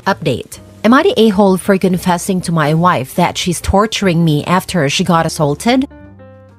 Update. Am I the a-hole for confessing to my wife that she's torturing me after she got assaulted?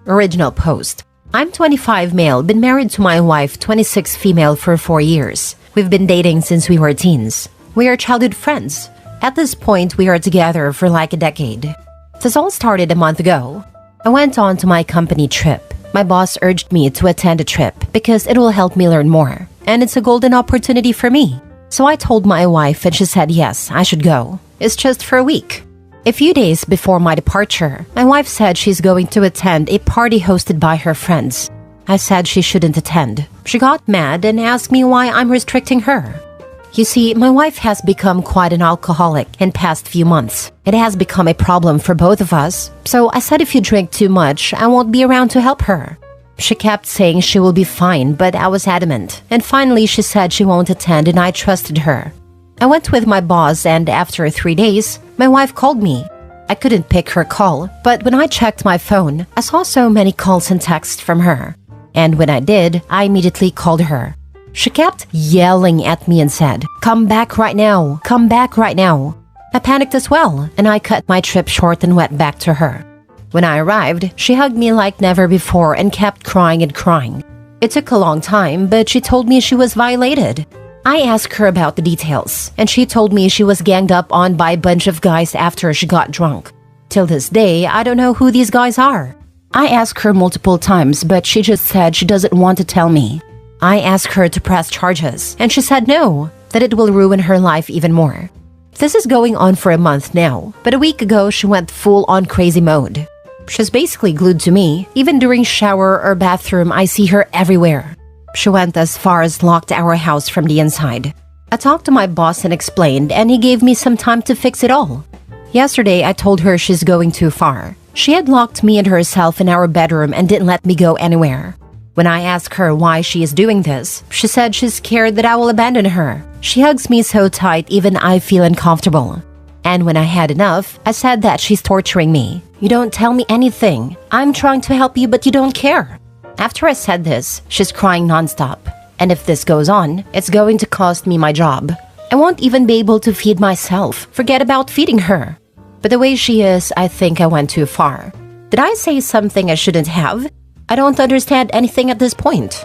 Original post. I'm 25 male, been married to my wife, 26 female for 4 years. We've been dating since we were teens. We are childhood friends. At this point, we are together for like a decade. This all started a month ago. I went on to my company trip. My boss urged me to attend a trip because it will help me learn more, and it's a golden opportunity for me. So I told my wife and she said yes, I should go. It's just for a week. A few days before my departure, my wife said she's going to attend a party hosted by her friends. I said she shouldn't attend. She got mad and asked me why I'm restricting her. You see, my wife has become quite an alcoholic in past few months. It has become a problem for both of us. So I said if you drink too much, I won't be around to help her. She kept saying she will be fine, but I was adamant. And finally, she said she won't attend and I trusted her. I went with my boss and after 3 days, my wife called me. I couldn't pick her call, but when I checked my phone, I saw so many calls and texts from her. And when I did, I immediately called her. She kept yelling at me and said, "Come back right now, come back right now." I panicked as well, and I cut my trip short and went back to her. When I arrived, she hugged me like never before and kept crying and crying. It took a long time, but she told me she was violated. I asked her about the details, and she told me she was ganged up on by a bunch of guys after she got drunk. Till this day, I don't know who these guys are. I asked her multiple times, but she just said she doesn't want to tell me. I asked her to press charges, and she said no, that it will ruin her life even more. This is going on for a month now, but a week ago she went full on crazy mode. She's basically glued to me. Even during shower or bathroom, I see her everywhere. She went as far as locked our house from the inside. I talked to my boss and explained, and he gave me some time to fix it all. Yesterday, I told her she's going too far. She had locked me and herself in our bedroom and didn't let me go anywhere. When I asked her why she is doing this, she said she's scared that I will abandon her. She hugs me so tight even I feel uncomfortable. And when I had enough, I said that she's torturing me. "You don't tell me anything. I'm trying to help you but you don't care." After I said this, she's crying nonstop. And if this goes on, it's going to cost me my job. I won't even be able to feed myself. Forget about feeding her. But the way she is, I think I went too far. Did I say something I shouldn't have? I don't understand anything at this point.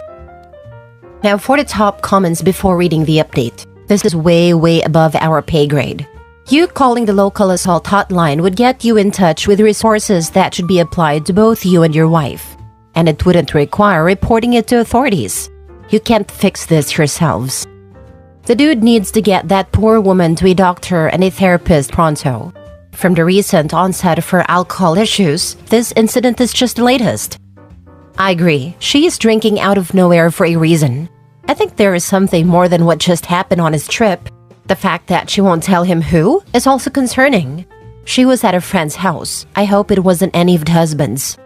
Now for the top comments before reading the update. This is way above our pay grade. You calling the local assault hotline would get you in touch with resources that should be applied to both you and your wife. And it wouldn't require reporting it to authorities. You can't fix this yourselves. The dude needs to get that poor woman to a doctor and a therapist pronto. From the recent onset of her alcohol issues, this incident is just the latest. I agree, she is drinking out of nowhere for a reason. I think there is something more than what just happened on his trip. The fact that she won't tell him who is also concerning. She was at a friend's house. I hope it wasn't any of the husbands.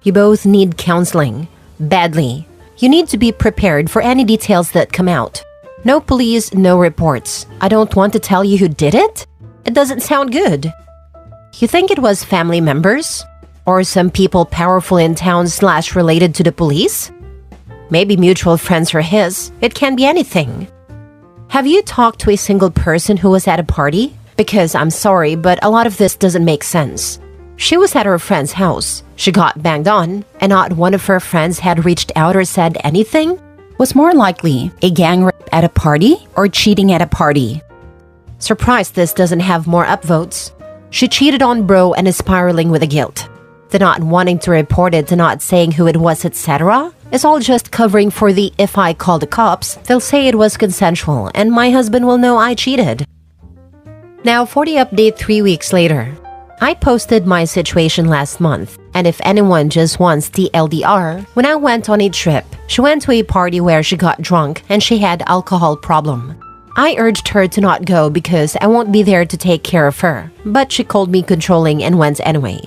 You both need counseling. Badly. You need to be prepared for any details that come out. No police, no reports. I don't want to tell you who did it. It doesn't sound good. You think it was family members? Or some people powerful in town / related to the police? Maybe mutual friends or his. It can be anything. Have you talked to a single person who was at a party? Because I'm sorry, but a lot of this doesn't make sense. She was at her friend's house. She got banged on, and not one of her friends had reached out or said anything? Was more likely a gang rape at a party or cheating at a party. Surprised this doesn't have more upvotes. She cheated on bro and is spiraling with the guilt. The not wanting to report it, to not saying who it was, etc. is all just covering for the "if I call the cops, they'll say it was consensual and my husband will know I cheated." Now for the update 3 weeks later. I posted my situation last month, and if anyone just wants the LDR, when I went on a trip, she went to a party where she got drunk and she had alcohol problem. I urged her to not go because I won't be there to take care of her, but she called me controlling and went anyway.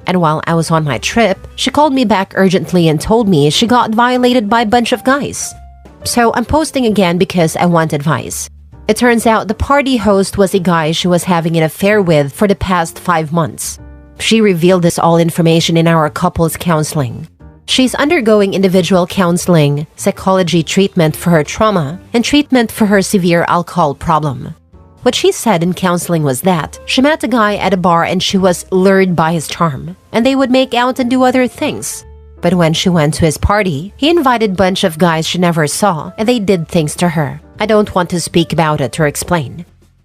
And while I was on my trip, she called me back urgently and told me she got violated by a bunch of guys. So I'm posting again because I want advice. It turns out the party host was a guy she was having an affair with for the past 5 months. She revealed this all information in our couples counseling. She's undergoing individual counseling, psychology treatment for her trauma, and treatment for her severe alcohol problem. What she said in counseling was that she met a guy at a bar and she was lured by his charm, and they would make out and do other things. But when she went to his party, he invited a bunch of guys she never saw, and they did things to her. I don't want to speak about it or explain.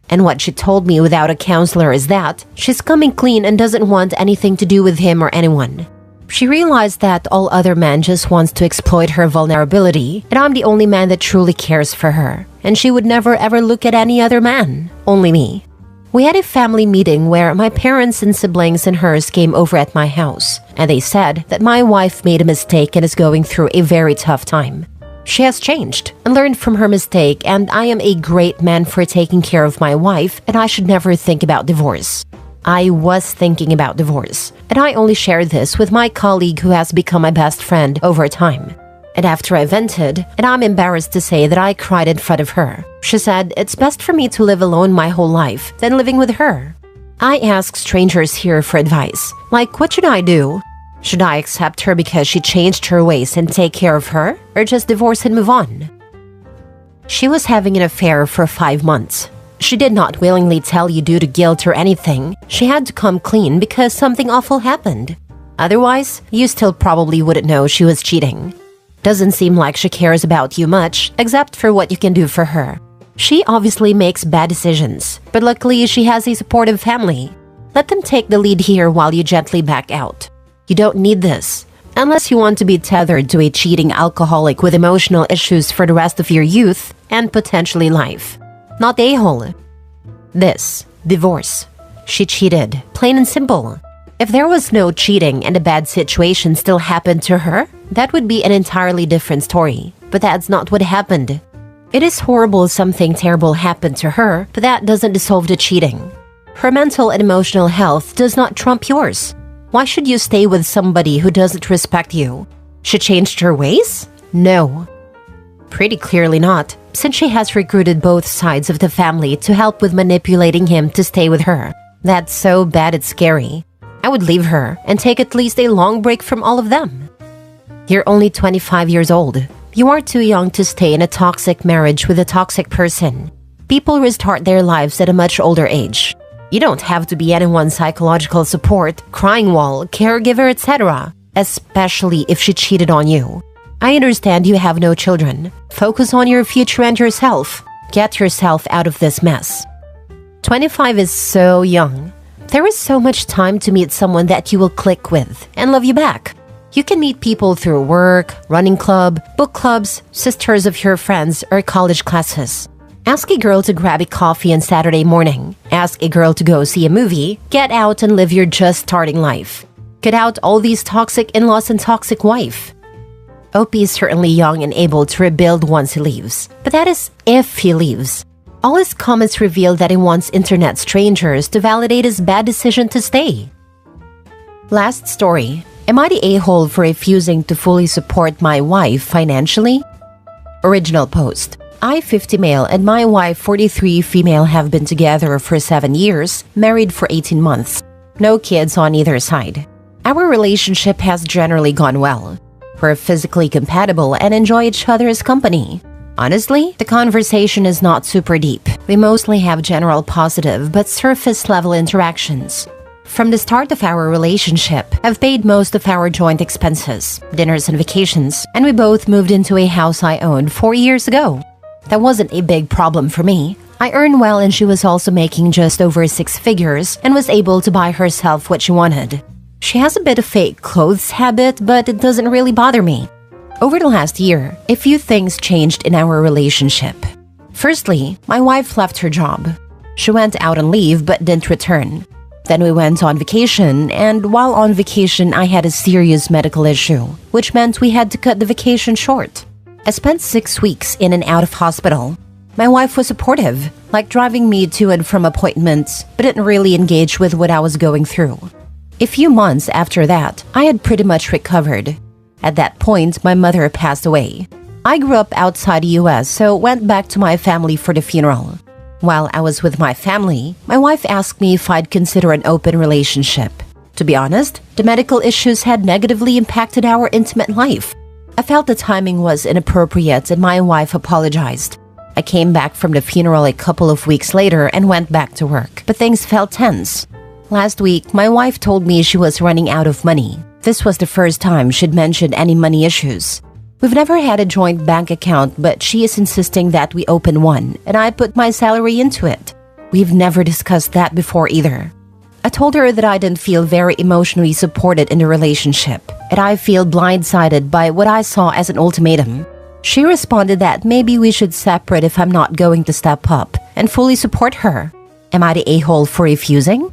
And what she told me without a counselor is that she's coming clean and doesn't want anything to do with him or anyone. She realized that all other men just wants to exploit her vulnerability, and I'm the only man that truly cares for her, and she would never ever look at any other man, only me. We had a family meeting where my parents and siblings and hers came over at my house, and they said that my wife made a mistake and is going through a very tough time. She has changed and learned from her mistake, and I am a great man for taking care of my wife, and I should never think about divorce. I was thinking about divorce, and I only shared this with my colleague who has become my best friend over time. And after I vented, and I'm embarrassed to say that I cried in front of her, she said it's best for me to live alone my whole life than living with her. I ask strangers here for advice, like what should I do? Should I accept her because she changed her ways and take care of her, or just divorce and move on? She was having an affair for 5 months. She did not willingly tell you due to guilt or anything. She had to come clean because something awful happened. Otherwise, you still probably wouldn't know she was cheating. Doesn't seem like she cares about you much, except for what you can do for her. She obviously makes bad decisions, but luckily she has a supportive family. Let them take the lead here while you gently back out. You don't need this, unless you want to be tethered to a cheating alcoholic with emotional issues for the rest of your youth and potentially life. Not the a-hole. This, divorce. She cheated, plain and simple. If there was no cheating and a bad situation still happened to her, that would be an entirely different story. But that's not what happened. It is horrible something terrible happened to her, but that doesn't dissolve the cheating. Her mental and emotional health does not trump yours. Why should you stay with somebody who doesn't respect you? She changed her ways? No. Pretty clearly not, since she has recruited both sides of the family to help with manipulating him to stay with her. That's so bad it's scary. I would leave her and take at least a long break from all of them. You're only 25 years old. You are too young to stay in a toxic marriage with a toxic person. People restart their lives at a much older age. You don't have to be anyone's psychological support, crying wall, caregiver, etc., especially if she cheated on you. I understand you have no children. Focus on your future and yourself. Get yourself out of this mess. 25 is so young. There is so much time to meet someone that you will click with and love you back. You can meet people through work, running club, book clubs, sisters of your friends, or college classes. Ask a girl to grab a coffee on Saturday morning. Ask a girl to go see a movie. Get out and live your just starting life. Cut out all these toxic in-laws and toxic wife. OP is certainly young and able to rebuild once he leaves, but that is if he leaves. All his comments reveal that he wants internet strangers to validate his bad decision to stay. Last story. Am I the a-hole for refusing to fully support my wife financially? Original post. I, 50 male, and my wife, 43 female, have been together for 7 years, married for 18 months. No kids on either side. Our relationship has generally gone well. We're physically compatible and enjoy each other's company. Honestly, the conversation is not super deep. We mostly have general positive but surface-level interactions. From the start of our relationship, I've paid most of our joint expenses, dinners and vacations, and we both moved into a house I owned 4 years ago. That wasn't a big problem for me. I earn well and she was also making just over 6 figures and was able to buy herself what she wanted. She has a bit of fake clothes habit, but it doesn't really bother me. Over the last year, a few things changed in our relationship. Firstly, my wife left her job. She went out on leave but didn't return. Then we went on vacation, and while on vacation I had a serious medical issue, which meant we had to cut the vacation short. I spent 6 weeks in and out of hospital. My wife was supportive, like driving me to and from appointments, but didn't really engage with what I was going through. A few months after that, I had pretty much recovered. At that point, my mother passed away. I grew up outside the US, so went back to my family for the funeral. While I was with my family, my wife asked me if I'd consider an open relationship. To be honest, the medical issues had negatively impacted our intimate life. I felt the timing was inappropriate and my wife apologized. I came back from the funeral a couple of weeks later and went back to work, but things felt tense. Last week, my wife told me she was running out of money. This was the first time she'd mentioned any money issues. We've never had a joint bank account, but she is insisting that we open one, and I put my salary into it. We've never discussed that before either. I told her that I didn't feel very emotionally supported in the relationship, and I feel blindsided by what I saw as an ultimatum. She responded that maybe we should separate if I'm not going to step up and fully support her. Am I the a-hole for refusing?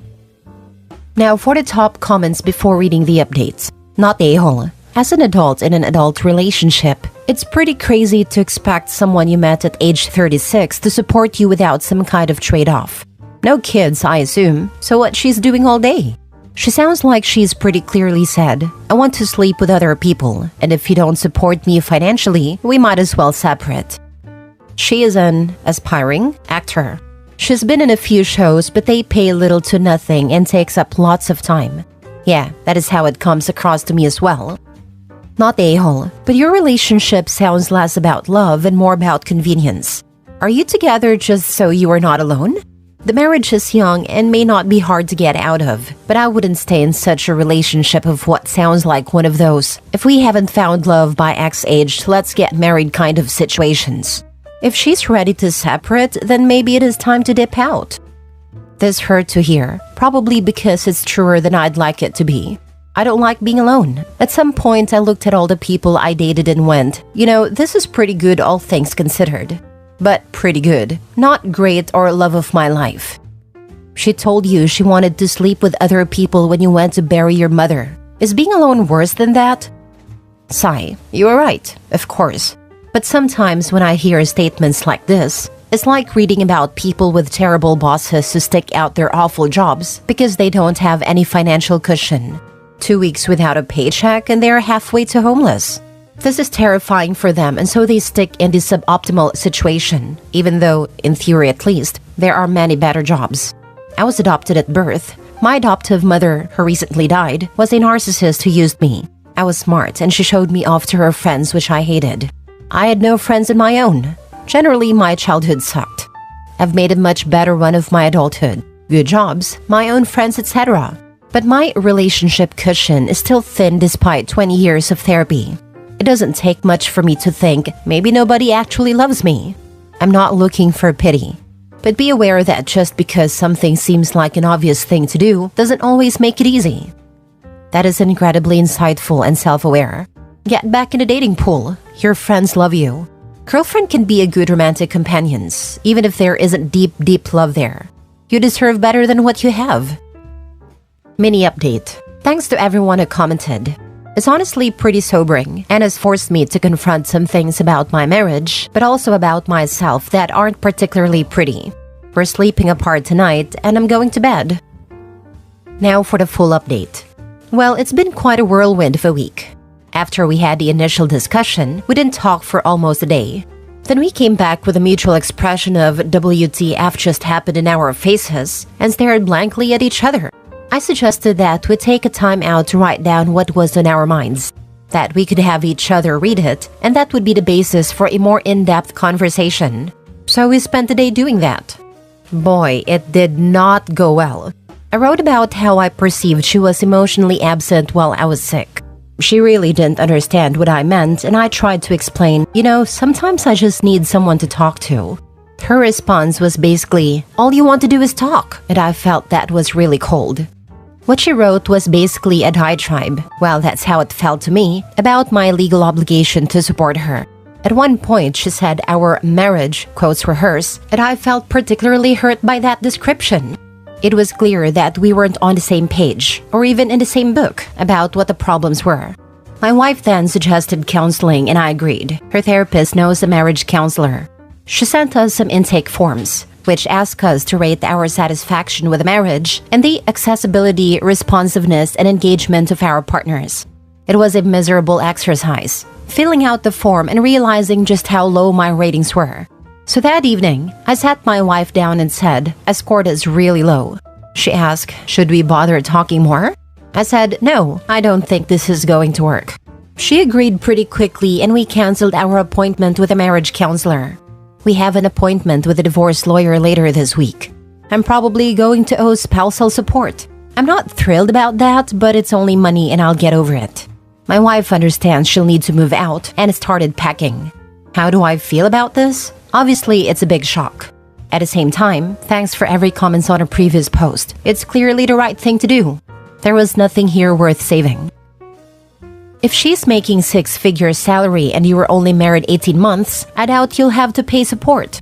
Now for the top comments before reading the updates. Not a-hole. As an adult in an adult relationship, it's pretty crazy to expect someone you met at age 36 to support you without some kind of trade-off. No kids, I assume, so what she's doing all day? She sounds like she's pretty clearly said, I want to sleep with other people, and if you don't support me financially, we might as well separate. She is an aspiring actor. She's been in a few shows, but they pay little to nothing and takes up lots of time. Yeah, that is how it comes across to me as well. Not a-hole, but your relationship sounds less about love and more about convenience. Are you together just so you are not alone? The marriage is young and may not be hard to get out of, but I wouldn't stay in such a relationship of what sounds like one of those if we haven't found love by X age, let's get married kind of situations. If she's ready to separate, then maybe it is time to dip out. This hurt to hear, probably because it's truer than I'd like it to be. I don't like being alone. At some point, I looked at all the people I dated and went, this is pretty good all things considered. But pretty good, not great or love of my life. She told you she wanted to sleep with other people when you went to bury your mother. Is being alone worse than that? Sigh, you are right, of course. But sometimes when I hear statements like this, it's like reading about people with terrible bosses who stick out their awful jobs because they don't have any financial cushion. 2 weeks without a paycheck and they're halfway to homeless. This is terrifying for them, and so they stick in this suboptimal situation, even though, in theory at least, there are many better jobs. I was adopted at birth. My adoptive mother, who recently died, was a narcissist who used me. I was smart, and she showed me off to her friends, which I hated. I had no friends of my own. Generally, my childhood sucked. I've made a much better one of my adulthood. Good jobs, my own friends, etc. But my relationship cushion is still thin despite 20 years of therapy. It doesn't take much for me to think maybe nobody actually loves me. I'm not looking for pity. But be aware that just because something seems like an obvious thing to do doesn't always make it easy. That is incredibly insightful and self-aware. Get back in the dating pool. Your friends love you. Girlfriend can be a good romantic companion, even if there isn't deep love there. You deserve better than what you have. Mini update. Thanks to everyone who commented. It's honestly pretty sobering and has forced me to confront some things about my marriage, but also about myself that aren't particularly pretty. We're sleeping apart tonight and I'm going to bed. Now for the full update. Well, it's been quite a whirlwind of a week. After we had the initial discussion, we didn't talk for almost a day. Then we came back with a mutual expression of WTF just happened in our faces and stared blankly at each other. I suggested that we take a time out to write down what was on our minds, that we could have each other read it, and that would be the basis for a more in-depth conversation. So we spent the day doing that. Boy, it did not go well. I wrote about how I perceived she was emotionally absent while I was sick. She really didn't understand what I meant, and I tried to explain, sometimes I just need someone to talk to. Her response was basically, all you want to do is talk, and I felt that was really cold. What she wrote was basically a diatribe, well, that's how it felt to me, about my legal obligation to support her. At one point, she said our marriage, quotes were hers, and I felt particularly hurt by that description. It was clear that we weren't on the same page, or even in the same book, about what the problems were. My wife then suggested counseling, and I agreed. Her therapist knows a marriage counselor. She sent us some intake forms, which ask us to rate our satisfaction with marriage and the accessibility, responsiveness, and engagement of our partners. It was a miserable exercise, filling out the form and realizing just how low my ratings were. So that evening, I sat my wife down and said, I scored us really low. She asked, should we bother talking more? I said, no, I don't think this is going to work. She agreed pretty quickly and we canceled our appointment with a marriage counselor. We have an appointment with a divorce lawyer later this week. I'm probably going to owe spousal support. I'm not thrilled about that, but it's only money and I'll get over it. My wife understands she'll need to move out and started packing. How do I feel about this? Obviously, it's a big shock. At the same time, thanks for every comment on a previous post. It's clearly the right thing to do. There was nothing here worth saving. If she's making six-figure salary and you were only married 18 months, I doubt you'll have to pay support.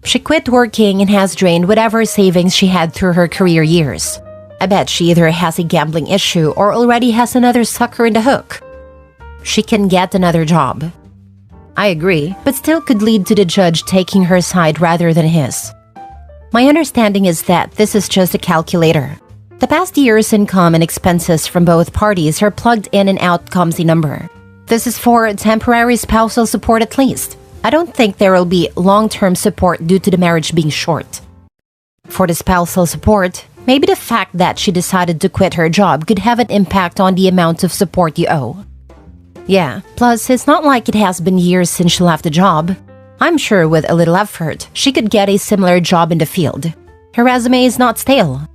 She quit working and has drained whatever savings she had through her career years. I bet she either has a gambling issue or already has another sucker in the hook. She can get another job. I agree, but still could lead to the judge taking her side rather than his. My understanding is that this is just a calculator. The past year's income and expenses from both parties are plugged in and out comes the number. This is for temporary spousal support at least. I don't think there will be long-term support due to the marriage being short. For the spousal support, maybe the fact that she decided to quit her job could have an impact on the amount of support you owe. Yeah, plus it's not like it has been years since she left the job. I'm sure with a little effort, she could get a similar job in the field. Her resume is not stale.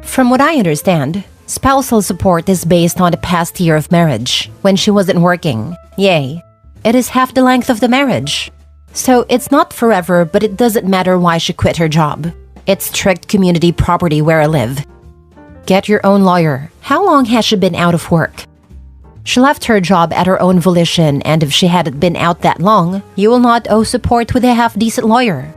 From what I understand, spousal support is based on the past year of marriage, when she wasn't working. Yay. It is half the length of the marriage. So it's not forever, but it doesn't matter why she quit her job. It's strict community property where I live. Get your own lawyer. How long has she been out of work? She left her job at her own volition, and if she hadn't been out that long, you will not owe support with a half-decent lawyer.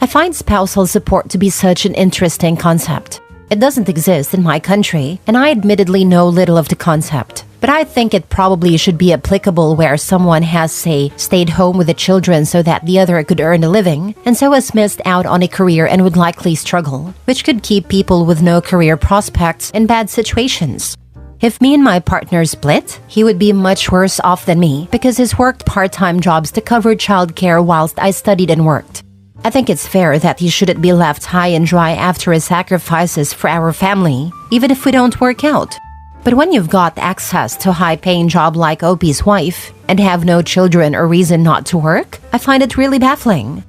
I find spousal support to be such an interesting concept. It doesn't exist in my country, and I admittedly know little of the concept. But I think it probably should be applicable where someone has, say, stayed home with the children so that the other could earn a living, and so has missed out on a career and would likely struggle, which could keep people with no career prospects in bad situations. If me and my partner split, he would be much worse off than me because he's worked part-time jobs to cover childcare whilst I studied and worked. I think it's fair that he shouldn't be left high and dry after his sacrifices for our family, even if we don't work out. But when you've got access to a high-paying job like OP's wife and have no children or reason not to work, I find it really baffling.